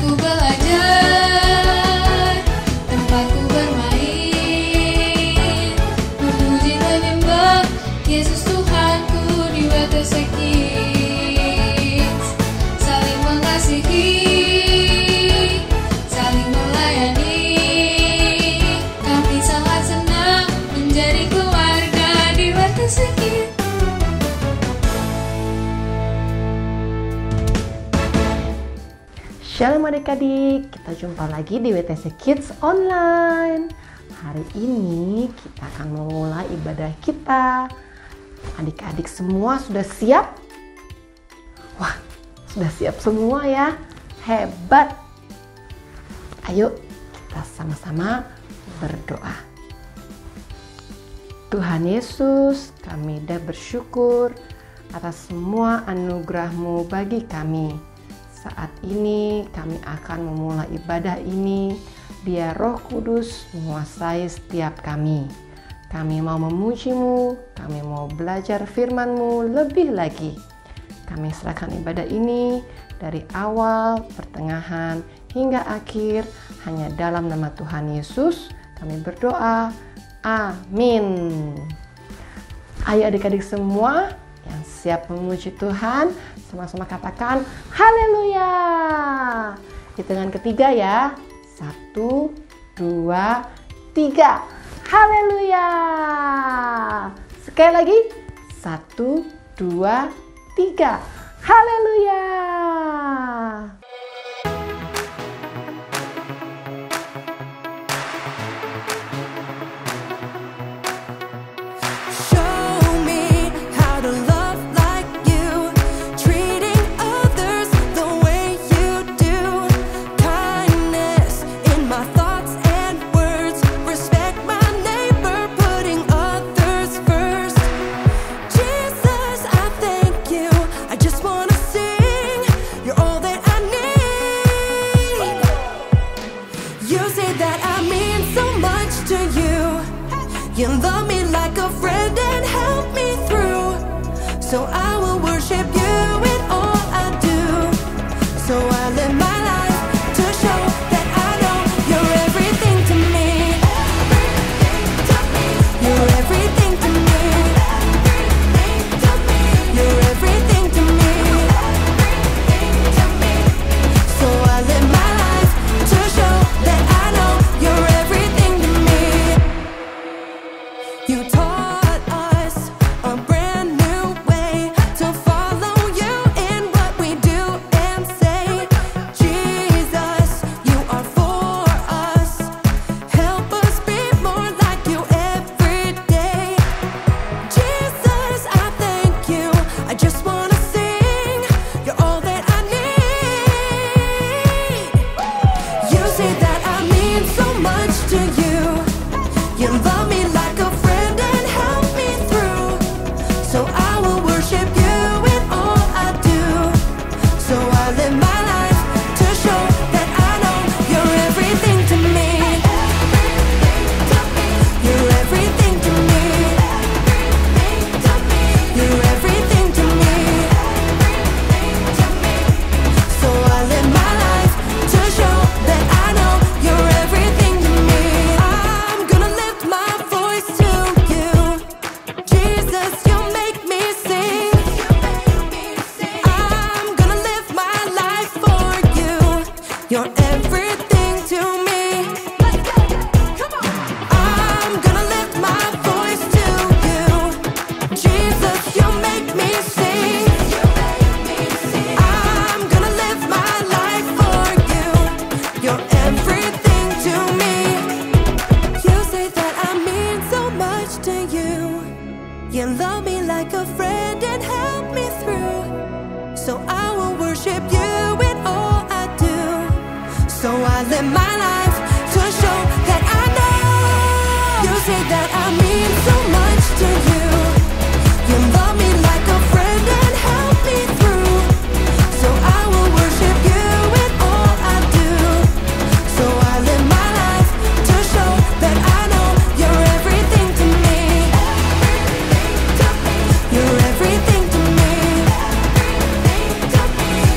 tempatku belajar, tempatku bermain, memuji menyembah Yesus Tuhanku di WTC Kids. Saling mengasihi, saling melayani, kami sangat senang menjadi keluarga di WTC Kids. Shalom adik-adik, kita jumpa lagi di WTC Kids Online. Hari ini kita akan memulai ibadah kita. Adik-adik semua sudah siap? Wah, sudah siap semua ya? Hebat! Ayo kita sama-sama berdoa. Tuhan Yesus, kami dah bersyukur atas semua anugerah-Mu bagi kami. Saat ini kami akan memulai ibadah ini, biar Roh Kudus menguasai setiap kami. Kami mau memuji-Mu, kami mau belajar firman-Mu lebih lagi. Kami serahkan ibadah ini dari awal, pertengahan, hingga akhir, hanya dalam nama Tuhan Yesus kami berdoa. Amin. Ayo adik-adik semua yang siap memuji Tuhan, sama-sama katakan haleluya. Hitungan ketiga ya. 1, 2, 3. Haleluya. Sekali lagi. 1, 2, 3. Haleluya. You love me like a friend and help me through. So I will worship you in all I do. So I live my life to show that I know you're everything to me. You're everything to me. You're everything to me. So I live my life to show that I know you're everything to me. You taught us a brand new way to follow you in what we do and say. Jesus, you are for us. Help us be more like you every day. Jesus, I thank you. I just want to sing. You're all that I need. You say that I mean so much to you. You love me like a friend and help me through. So I will worship you in all I do. So I live my life to show that I know you're everything to me. You're everything to me. You're everything to me. So I live my life to show that I know you're everything to me. I'm gonna lift my voice to you. Jesus, you make me sing. I'm gonna live my life for you. You're everything to me. I'm gonna lift my voice to you. Jesus, you make me sing. I'm gonna live my life for you. You're everything to me. You say that I mean so much to you. You love me like a friend and help me through. So I will worship you in all I do. So I live my life to show that I know. You say that I mean so much to you. You love me like a friend and help me through. So I will worship you in all I do. So I live my life to show that I know you're everything to me. You're everything to me.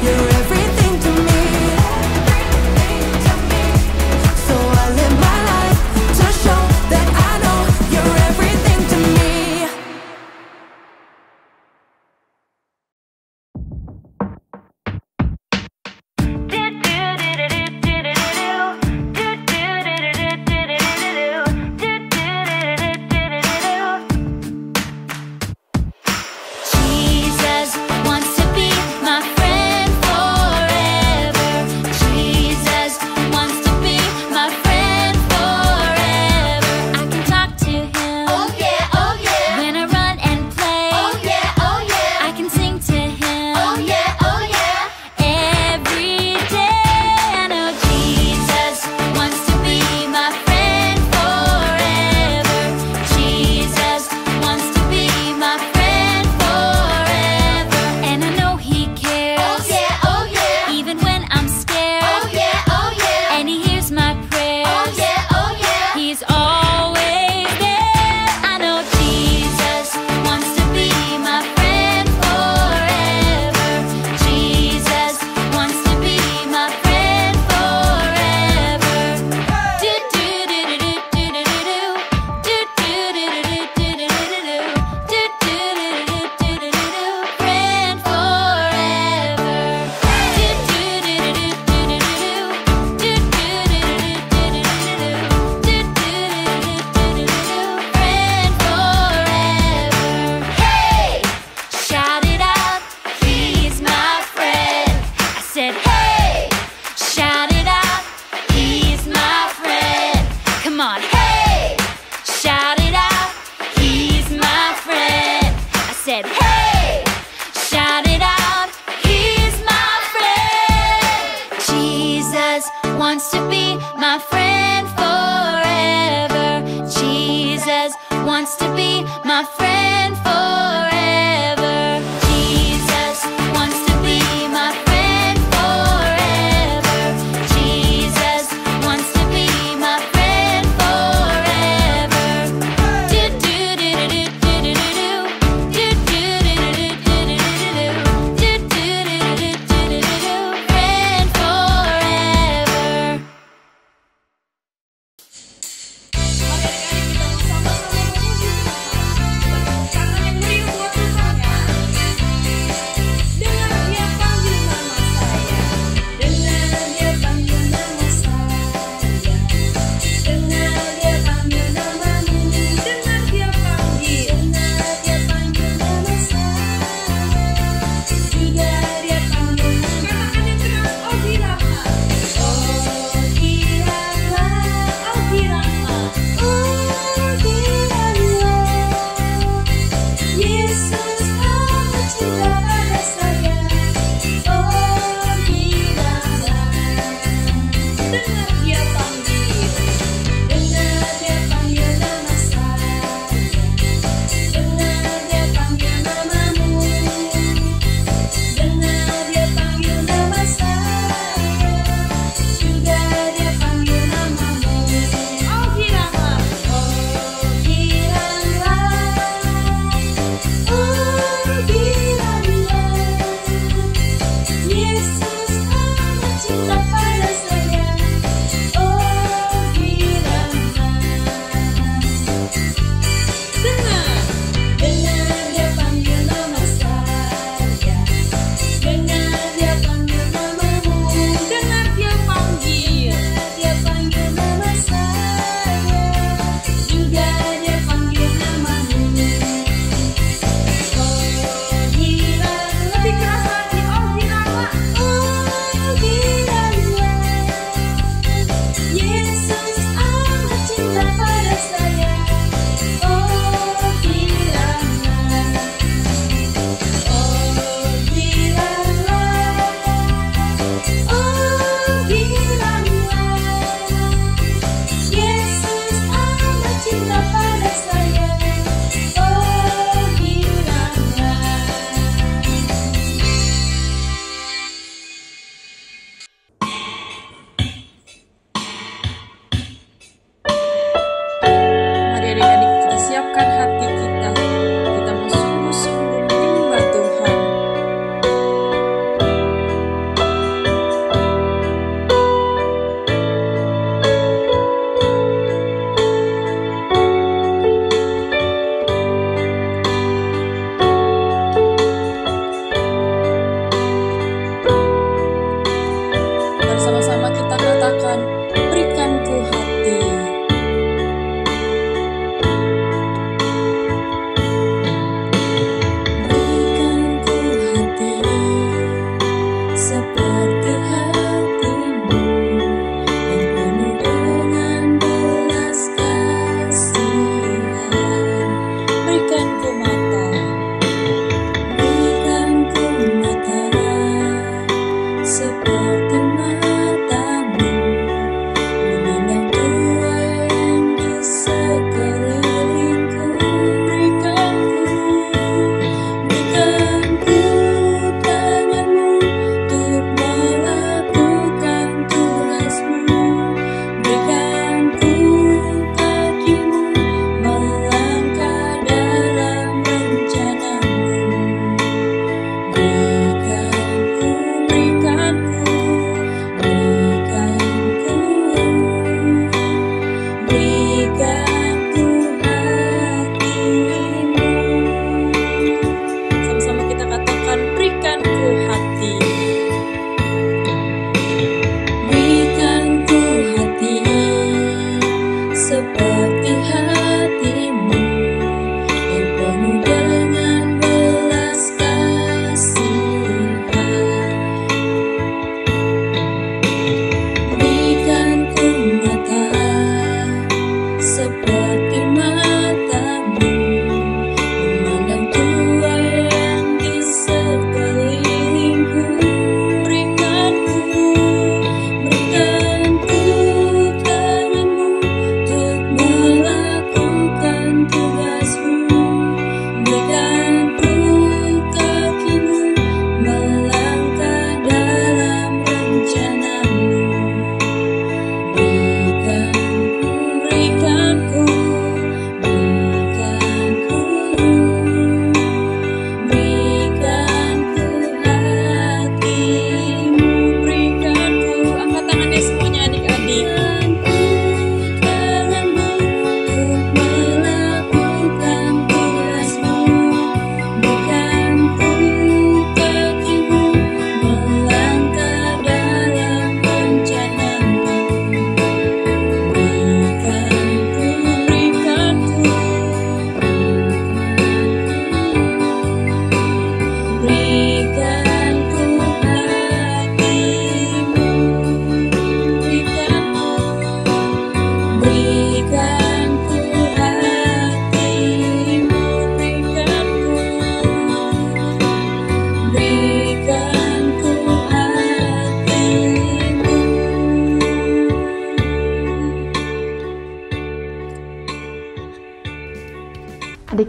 You're everything to me. to be my friend forever. Jesus wants to be my friend forever. Jesus wants to be my friend forever. Do do do do do do do do do do do do friend forever. Mari adik-adik kita sama-sama memuji Tuhan.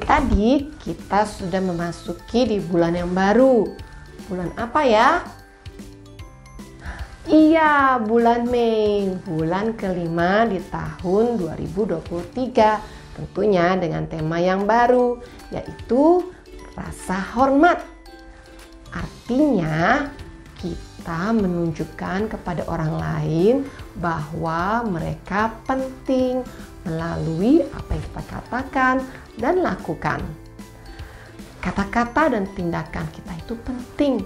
Adik-adik, kita sudah memasuki di bulan yang baru. Bulan apa ya? Iya, bulan Mei, bulan kelima di tahun 2023. Tentunya dengan tema yang baru, yaitu rasa hormat. Artinya, kita menunjukkan kepada orang lain bahwa mereka penting melalui apa yang kita katakan dan lakukan. Kata-kata dan tindakan kita itu penting.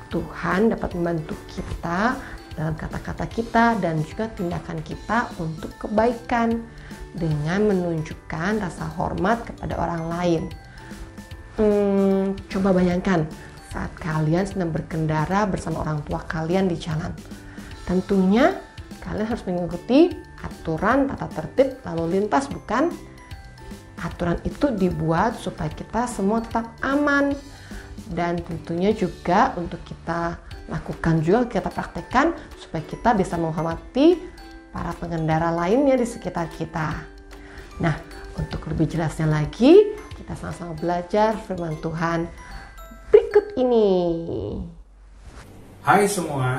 Tuhan dapat membantu kita dalam kata-kata kita dan juga tindakan kita untuk kebaikan dengan menunjukkan rasa hormat kepada orang lain. Coba bayangkan saat kalian sedang berkendara bersama orang tua kalian di jalan. Tentunya kalian harus mengikuti aturan tata tertib lalu lintas, bukan? Aturan itu dibuat supaya kita semua tetap aman, dan tentunya juga untuk kita lakukan juga, kita praktekkan supaya kita bisa menghormati para pengendara lainnya di sekitar kita. Nah, untuk lebih jelasnya lagi, kita sama-sama belajar firman Tuhan berikut ini. Hai semua,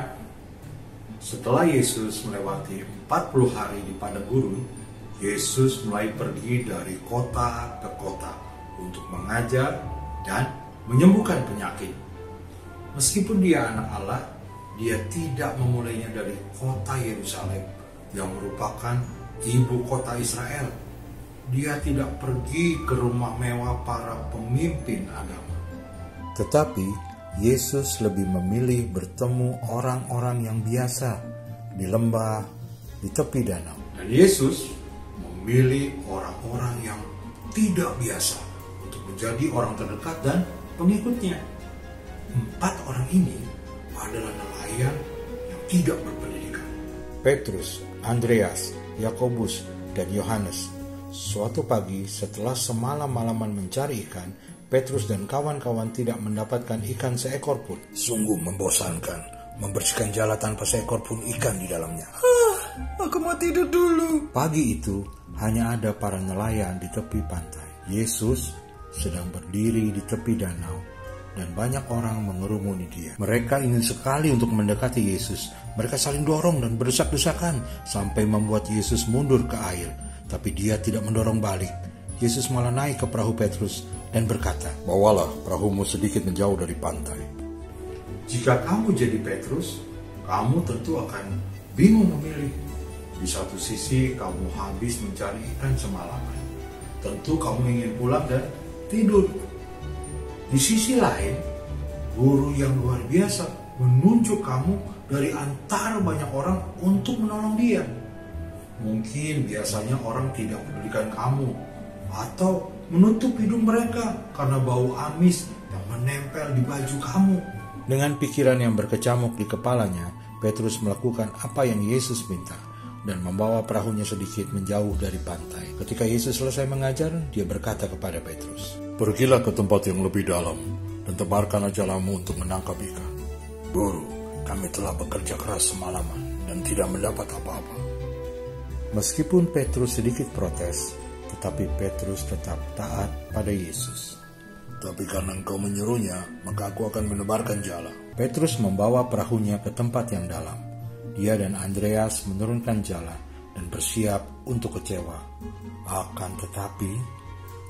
setelah Yesus melewati 40 hari di padang gurun, Yesus mulai pergi dari kota ke kota untuk mengajar dan menyembuhkan penyakit. Meskipun dia anak Allah, dia tidak memulainya dari kota Yerusalem yang merupakan ibu kota Israel. Dia tidak pergi ke rumah mewah para pemimpin agama. Tetapi Yesus lebih memilih bertemu orang-orang yang biasa di lembah, di tepi danau. Dan Yesus memilih orang-orang yang tidak biasa untuk menjadi orang terdekat dan pengikutnya. 4 orang ini adalah nelayan yang tidak berpendidikan. Petrus, Andreas, Yakobus, dan Yohanes. Suatu pagi setelah semalam-malaman mencari ikan, Petrus dan kawan-kawan tidak mendapatkan ikan seekor pun. Sungguh membosankan membersihkan jala tanpa seekor pun ikan di dalamnya. Aku mau tidur dulu. Pagi itu hanya ada para nelayan di tepi pantai. Yesus sedang berdiri di tepi danau dan banyak orang mengerumuni dia. Mereka ingin sekali untuk mendekati Yesus. Mereka saling dorong dan berdesak-desakan sampai membuat Yesus mundur ke air. Tapi dia tidak mendorong balik. Yesus malah naik ke perahu Petrus dan berkata, "Bawalah perahumu sedikit menjauh dari pantai." Jika kamu jadi Petrus, kamu tentu akan bingung memilih. Di satu sisi kamu habis mencari ikan semalaman. Tentu kamu ingin pulang dan tidur. Di sisi lain, guru yang luar biasa menunjuk kamu dari antara banyak orang untuk menolong dia. Mungkin biasanya orang tidak pedulikan kamu atau menutup hidung mereka karena bau amis yang menempel di baju kamu. Dengan pikiran yang berkecamuk di kepalanya, Petrus melakukan apa yang Yesus minta dan membawa perahunya sedikit menjauh dari pantai. Ketika Yesus selesai mengajar, dia berkata kepada Petrus, "Pergilah ke tempat yang lebih dalam dan tebarkanlah jalamu untuk menangkap ikan." "Guru, kami telah bekerja keras semalaman dan tidak mendapat apa-apa." Meskipun Petrus sedikit protes, tetapi Petrus tetap taat pada Yesus. "Tapi karena engkau menyuruhnya, maka aku akan menebarkan jala." Petrus membawa perahunya ke tempat yang dalam. Dia dan Andreas menurunkan jala dan bersiap untuk kecewa. Akan tetapi,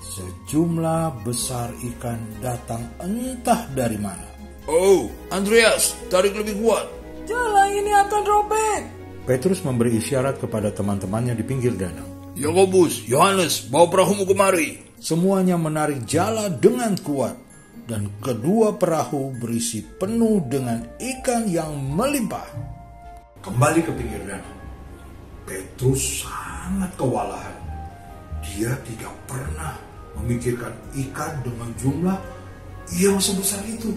sejumlah besar ikan datang entah dari mana. "Oh, Andreas, tarik lebih kuat. Jala ini akan robek." Petrus memberi isyarat kepada teman-temannya di pinggir danau. "Yakobus, Yohanes, bawa perahumu kemari." Semuanya menarik jala dengan kuat, dan kedua perahu berisi penuh dengan ikan yang melimpah. Kembali ke pinggir danau, Petrus sangat kewalahan. Dia tidak pernah memikirkan ikan dengan jumlah yang sebesar itu.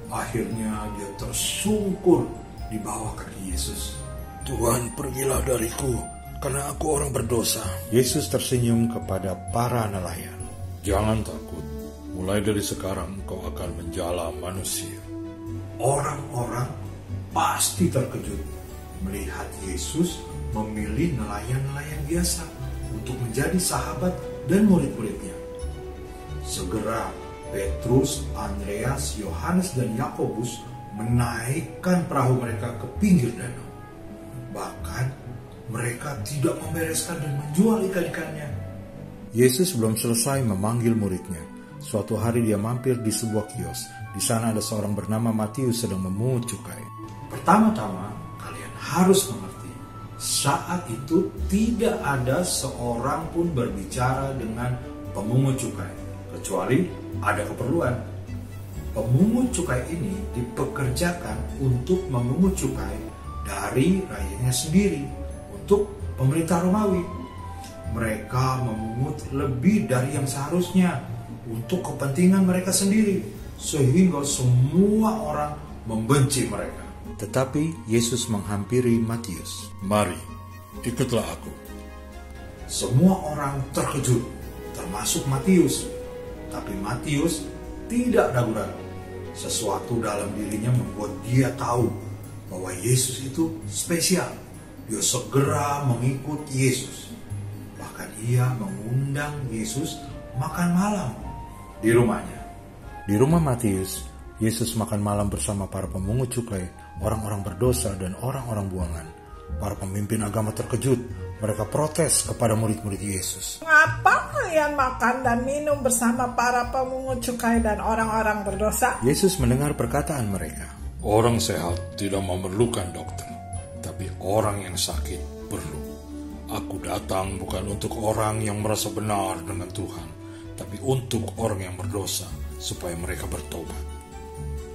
Akhirnya dia tersungkur di bawah kaki Yesus. "Tuhan, pergilah dariku, karena aku orang berdosa." Yesus tersenyum kepada para nelayan. "Jangan takut, mulai dari sekarang kau akan menjala manusia." Orang-orang pasti terkejut melihat Yesus memilih nelayan-nelayan biasa untuk menjadi sahabat dan murid-muridnya. Segera Petrus, Andreas, Yohanes, dan Yakobus menaikkan perahu mereka ke pinggir danau. Bahkan mereka tidak membereskan dan menjual ikan-ikannya. Yesus belum selesai memanggil muridnya. Suatu hari dia mampir di sebuah kios. Di sana ada seorang bernama Matius sedang memungut cukai. Pertama-tama kalian harus mengerti, saat itu tidak ada seorang pun berbicara dengan pemungut cukai, kecuali ada keperluan. Pemungut cukai ini dipekerjakan untuk memungut cukai dari rakyatnya sendiri untuk pemerintah Romawi. Mereka memungut lebih dari yang seharusnya untuk kepentingan mereka sendiri, sehingga semua orang membenci mereka. Tetapi Yesus menghampiri Matius. "Mari, ikutlah aku." Semua orang terkejut, termasuk Matius. Tapi Matius tidak ragu-ragu. Sesuatu dalam dirinya membuat dia tahu bahwa Yesus itu spesial. Dia segera mengikut Yesus. Bahkan ia mengundang Yesus makan malam di rumahnya. Di rumah Matius, Yesus makan malam bersama para pemungut cukai, orang-orang berdosa, dan orang-orang buangan. Para pemimpin agama terkejut. Mereka protes kepada murid-murid Yesus. "Mengapa kalian makan dan minum bersama para pemungut cukai dan orang-orang berdosa?" Yesus mendengar perkataan mereka. Orang sehat tidak memerlukan dokter, tapi orang yang sakit perlu. Aku datang bukan untuk orang yang merasa benar dengan Tuhan, tapi untuk orang yang berdosa, supaya mereka bertobat.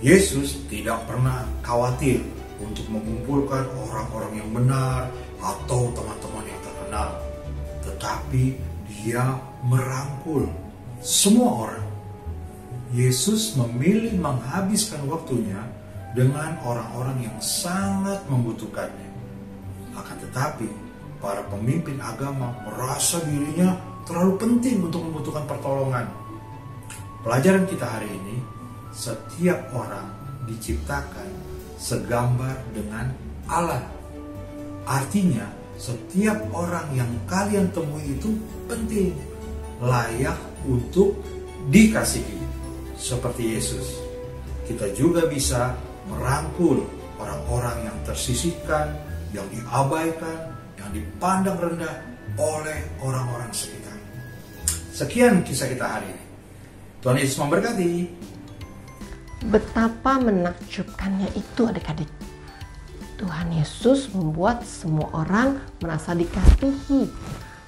Yesus tidak pernah khawatir untuk mengumpulkan orang-orang yang benar atau teman-teman yang terkenal, tetapi dia merangkul semua orang. Yesus memilih menghabiskan waktunya dengan orang-orang yang sangat membutuhkannya. Akan tetapi, para pemimpin agama merasa dirinya terlalu penting untuk membutuhkan pertolongan. Pelajaran kita hari ini, setiap orang diciptakan segambar dengan Allah. Artinya, setiap orang yang kalian temui itu penting, layak untuk dikasihi. Seperti Yesus, kita juga bisa merangkul orang-orang yang tersisihkan, yang diabaikan, yang dipandang rendah oleh orang-orang sekitar. Sekian kisah kita hari ini. Tuhan Yesus memberkati. Betapa menakjubkannya itu adik-adik. Tuhan Yesus membuat semua orang merasa dikasihi.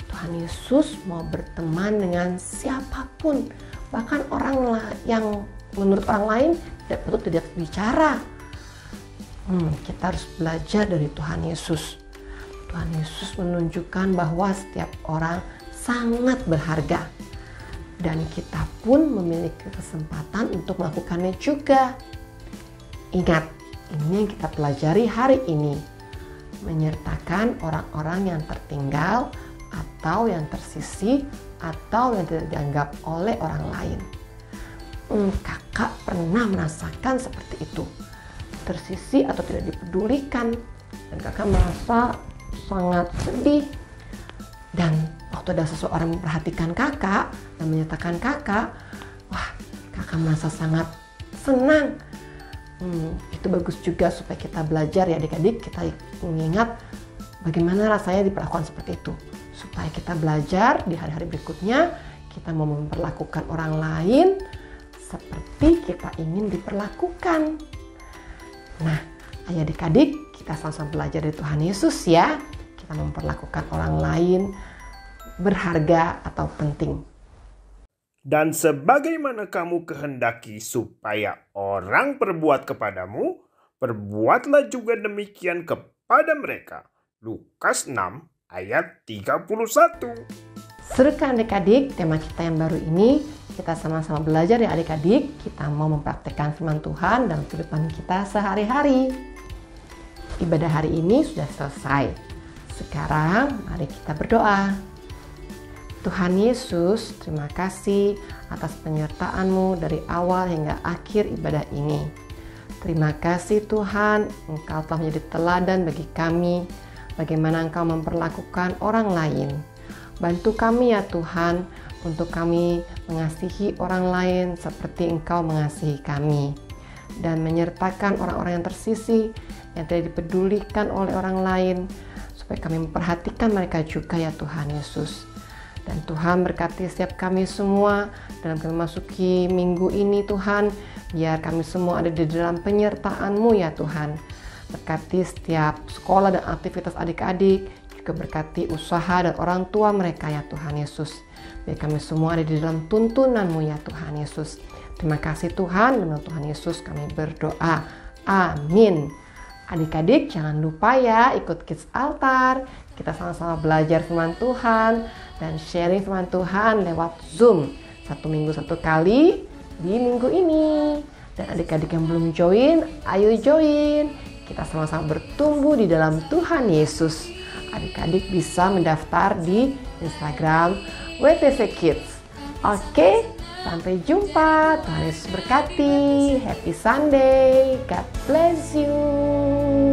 Tuhan Yesus mau berteman dengan siapapun, bahkan orang yang menurut orang lain tidak bicara. Kita harus belajar dari Tuhan Yesus. Tuhan Yesus menunjukkan bahwa setiap orang sangat berharga, dan kita pun memiliki kesempatan untuk melakukannya juga. Ingat, ini yang kita pelajari hari ini, menyertakan orang-orang yang tertinggal atau yang tersisih atau yang tidak dianggap oleh orang lain. Kakak pernah merasakan seperti itu, tersisih atau tidak dipedulikan, dan kakak merasa sangat sedih. Dan waktu ada seseorang memperhatikan kakak dan menyertakan kakak, kakak merasa sangat senang. Itu bagus juga supaya kita belajar ya adik-adik, kita mengingat bagaimana rasanya diperlakukan seperti itu, supaya kita belajar di hari-hari berikutnya kita mau memperlakukan orang lain seperti kita ingin diperlakukan. Nah, ayo adik-adik, kita sama-sama belajar dari Tuhan Yesus ya. Kita memperlakukan orang lain berharga atau penting. Dan sebagaimana kamu kehendaki supaya orang perbuat kepadamu, perbuatlah juga demikian kepada mereka. Lukas 6 ayat 31. Serukan adik-adik, tema kita yang baru ini, kita sama-sama belajar ya adik-adik. Kita mau mempraktekkan firman Tuhan dalam kehidupan kita sehari-hari. Ibadah hari ini sudah selesai. Sekarang mari kita berdoa. Tuhan Yesus, terima kasih atas penyertaan-Mu dari awal hingga akhir ibadah ini. Terima kasih Tuhan, Engkau telah menjadi teladan bagi kami, bagaimana Engkau memperlakukan orang lain. Bantu kami ya Tuhan, untuk kami mengasihi orang lain seperti Engkau mengasihi kami, dan menyertakan orang-orang yang tersisih, yang tidak dipedulikan oleh orang lain, supaya kami memperhatikan mereka juga ya Tuhan Yesus. Dan Tuhan berkati setiap kami semua dalam kami masuki minggu ini Tuhan, biar kami semua ada di dalam penyertaan-Mu ya Tuhan. Berkati setiap sekolah dan aktivitas adik-adik, juga berkati usaha dan orang tua mereka ya Tuhan Yesus. Biar kami semua ada di dalam tuntunan-Mu ya Tuhan Yesus. Terima kasih Tuhan, dalam Tuhan Yesus kami berdoa. Amin. Adik-adik jangan lupa ya ikut Kids Altar. Kita sama-sama belajar firman Tuhan dan sharing firman Tuhan lewat Zoom. 1 minggu 1 kali di minggu ini. Dan adik-adik yang belum join, ayo join. Kita sama-sama bertumbuh di dalam Tuhan Yesus. Adik-adik bisa mendaftar di Instagram WTC Kids. Oke, sampai jumpa. Tuhan Yesus berkati. Happy Sunday. God bless you.